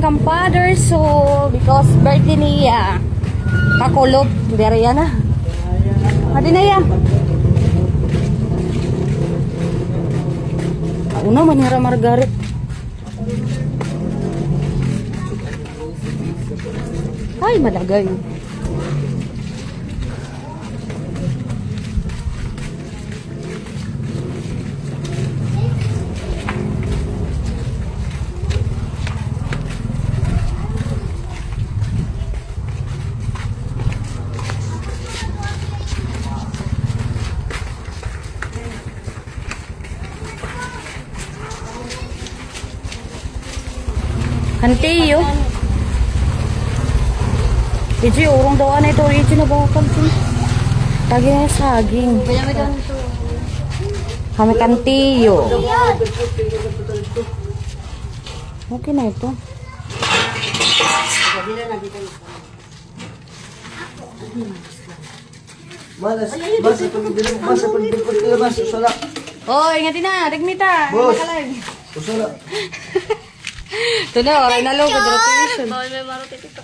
kang father so because birthday niya kakulob dari yan na. Adi na ya. Una manira Margaret. Ay malagay. Kantiyo. Iji, urong daw na ito. Iji na bakal. Tagi na saging. Kami kantiyo. Okay na ito. Oh, ingatin na. Rigmita. Boss. Makalag. Usala. Ito na, oray na logo. Rotation. Bawal may maruti dito.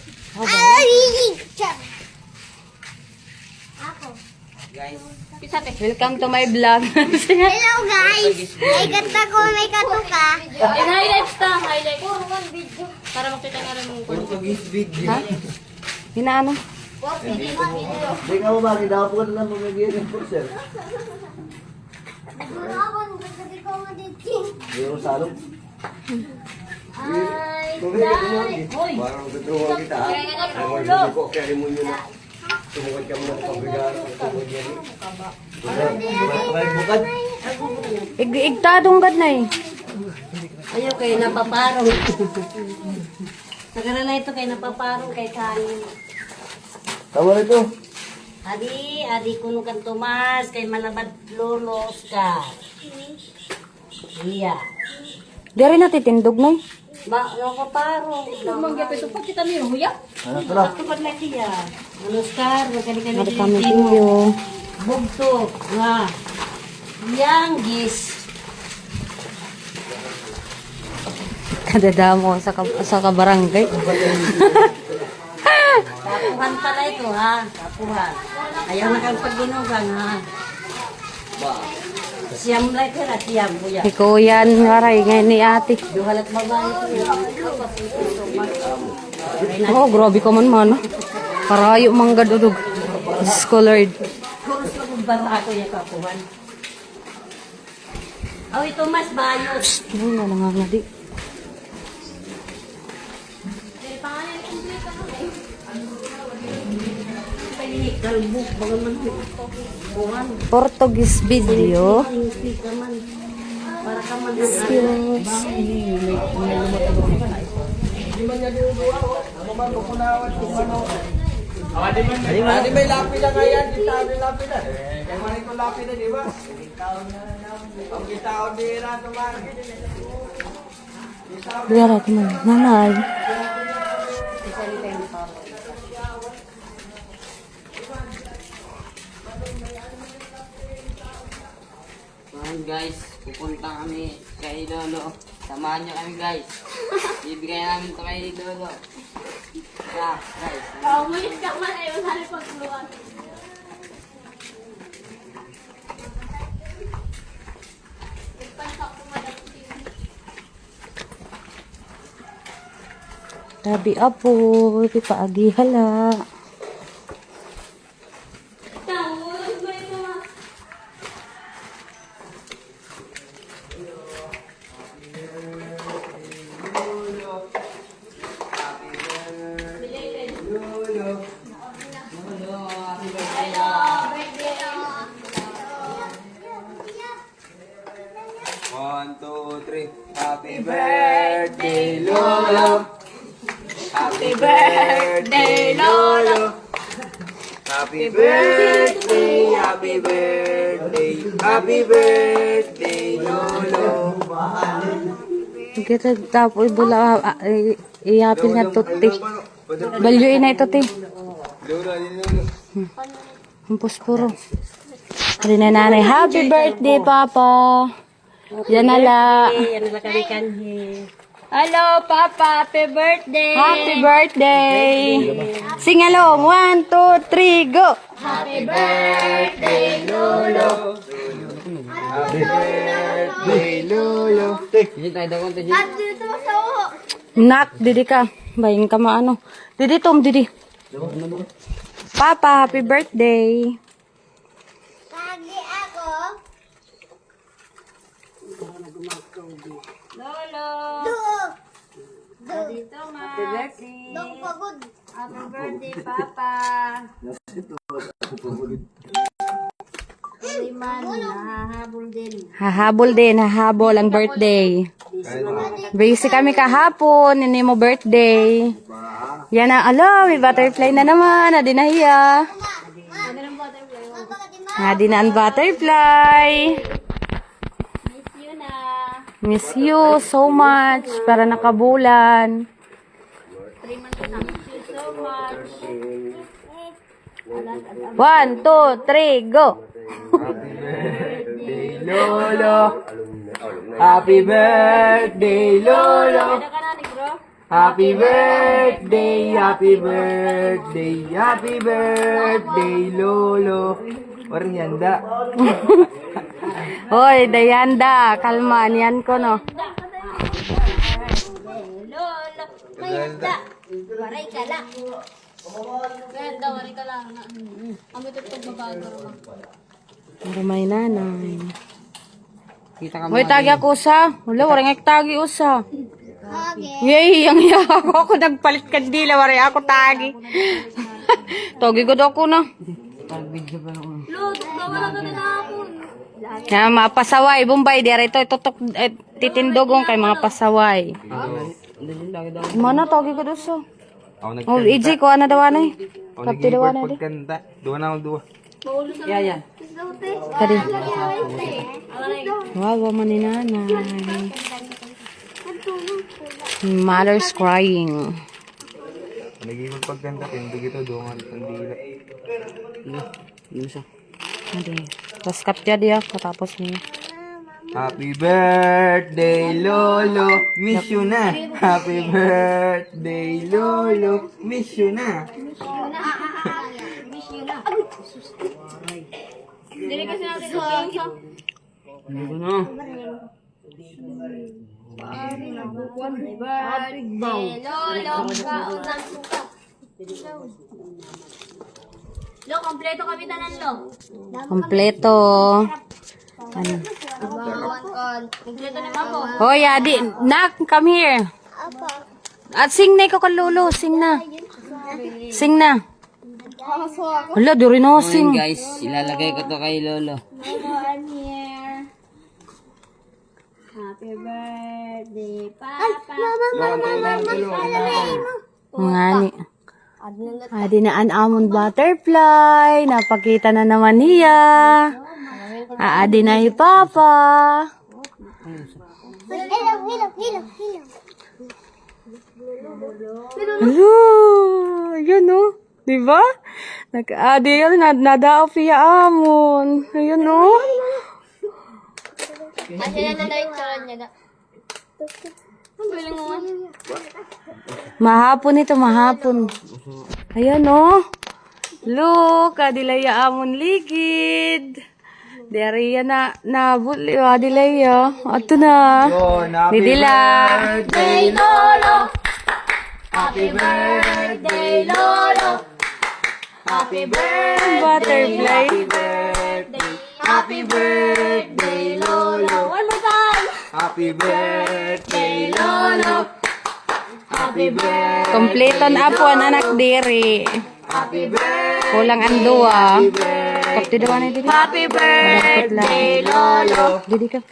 Pisate. Welcome to my vlog. Hello guys! May kanta ko, may katuka. Highlights ta, highlights. Para makita na rin mong kulo. Portuguese video. Ha? Hinaano? Hindi ka mo makita po ka na lang mag-iirin po, sir. Siguro ako, nagkakati ko maditing. Hindi mo salong. Ay, Kung hindi ka mo, parang tutulungan kita. Ay, mo ko, kaya mo nyo na. Tumukad ka muna sa pagbigar. Tumukad yan. Bukad. Igtadong gad na eh. Ayaw kayo napaparong. Nagara na ito kayo napaparong kay kanin. Tama na ito. Adi kuno kan Tomas kay malabad lolos ka. Iya. Dari na titindog na eh. Napaparong. Manggapit pa kita ni Ruya. Ano ito na? Tupad na siya. Oscar, magkali-kali Mari kami tiyo. Bugto nga. Yang gis. Kadadamo sa kabarangay. Tapuhan pala ito ha. Tapuhan. Ayaw na kang pagginugan ha. Siyam lang ito na. Siyam kuya. Si Kuya ngaray ngayon ni ate. Duhalat babae ito. Oh, grabe ka man. Karayo mangga dudog. Discolored. Kurus na kung bara ako yung tapuhan. Oh, ito mas bayos. Ay, nalangangadi. Kalbuk, baga man buwan. Portuguese video. Para ka man Adi may lapida kaya, di tayo may lapida. Kaya maring ko lapida, di ba? Ang kitaon di na tumarki. Biar ate man. Nanay. Guys, pupunta kami kay Lolo. Samahan nyo kami guys. Bibigay namin ito kay Lolo. Yeah, guys. Umalis ka man ay masali pagluwan. Tabi apo. Paagi hala. One, two, three. Happy birthday, Lolo. Happy birthday, Lolo. Happy birthday, happy birthday, happy birthday, Lolo. Kita tapo ibula iapil na tuti. Balyuin na ito ti. Lolo, Lolo. Ang puspuro. Hari na nanay. Happy birthday, Papa. Yan nala. Yan nila kami kanhi. Hello, Papa. Happy birthday. Happy birthday! Sing along. 1, 2, 3, go! Happy birthday, Lolo. Hindi tayo daw konti siya. Dito sa uho. Nak, didi ka. Bayin ka maano. Didi, Tom, didi. Papa, happy birthday! Lagi ako. Lolo. Doon. Dito nga. Happy birthday. Doon pagod. Happy birthday, Papa. Hindi man, nahahabol din. Hahabol ang birthday. Busy kami kahapon, hindi mo birthday. Yan na, may butterfly na naman, adi na hiya. Adi na ang butterfly. Miss you na. Miss you so much, para nakabulan. 3 months na. Miss you so much. 1, 2, 3, go! Lolo. Happy birthday, Lolo. Ano ka na, negro? Happy birthday, happy birthday, happy birthday, Lolo. Orang yanda. Hoy, Dayanda, kalma, yan ko no. Lolo. Mayanda. Waray ka lang. Mayanda, waray ka lang. Ang ito itong babago naman. Marumay nanay. Kita ka Hoy, tagi ako sa. Wala, waring tagi usa. Okay. Yay, ang iya ako nagpalit kandila, waring ako tagi. Tagi ko daw ko na. Video pa lang. Lord, bawala ka na hapon. Kaya mga pasaway, Bombay, dito itutok, titindogong kay mga pasaway. Mana, tagi ko daw sa. Oh, EJ ko, ano daw anay? Kapti daw anay di. Pagkanta. Dua na ako dua. Yan. Kadi. Wawa man ni nanay. Mother's crying. Nag-iwan pagkanta. Pindig ito. Doon nga ang dila. Ano siya? Adi. Tapos kaptya diya, katapos niya. Happy birthday, Lolo. Miss you na. Happy birthday, Lolo. Miss you na. Dili kasi natin ito. Hindi ko na. Lolo, kaunang suka. Lo, kompleto kami tanan, Lo. Kompleto. Ano? Kompleto na mamo. Hoy, Adi. Nak, come here. At sing na ikaw kalulu. Sing na. Sing na. Wala, di rin ako sing. Ngayon guys, ilalagay ko to kay Lolo. Lolo, I'm here. Happy birthday, Papa. Ngani. Adi na an amon butterfly. Napakita na naman niya. Adi na yung papa. Hilaw. Hello. Yun o. Diba? Adi yun. Nadaaw siya amon. Ayun o. Kasi na yung tsura niya. Ang galing mo. Mahapon ito, mahapon. Ayan o. Look, adilaya amon ligid. Dariya na buli, adilaya. Ato na. Nidila. birthday, Lolo. Happy birthday, Lolo. Happy birthday. Butterfly. Happy birthday, Lolo. One more time. Happy birthday, Lolo. Happy birthday. Kompleto na po ang anak diri. Happy birthday. Kulang ang duwa. Kapti daw na diri. Happy birthday, Lolo. Didi ka.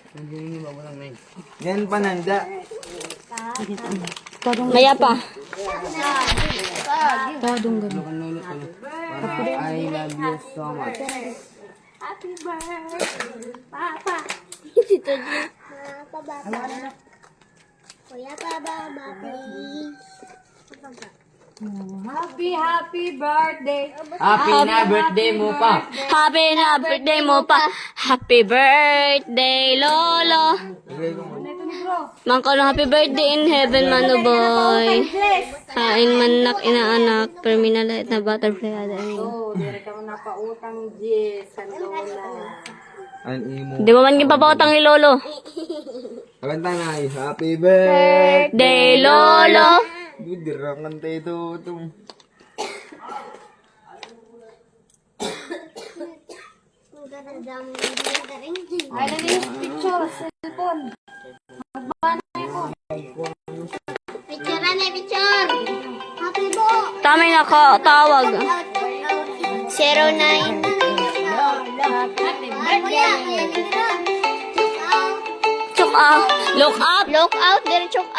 Yan pananda. Maya pa. Tadong gano'n. I love you so much. Happy birthday, Papa. Kuya pa ba, Happy birthday. Happy na birthday mo pa. Happy na birthday mo pa. Happy birthday, Lolo. Mangko happy birthday in heaven, Mano Boy. Haing manak inaanak, perminalait na butterfly ada ini. Oh, dire ka mo napautang Jess, Lola. An imo. Di mo man gipapautang ni Lolo. Kanta na ay happy birthday. Day Lolo. Dirangan tayo ito. Ay, na yung picture, cellphone. Picture na picture. Happy bo. Tamay na ka tawag. 09. Kuya, Chok ah. Look up. look out, there, choke out.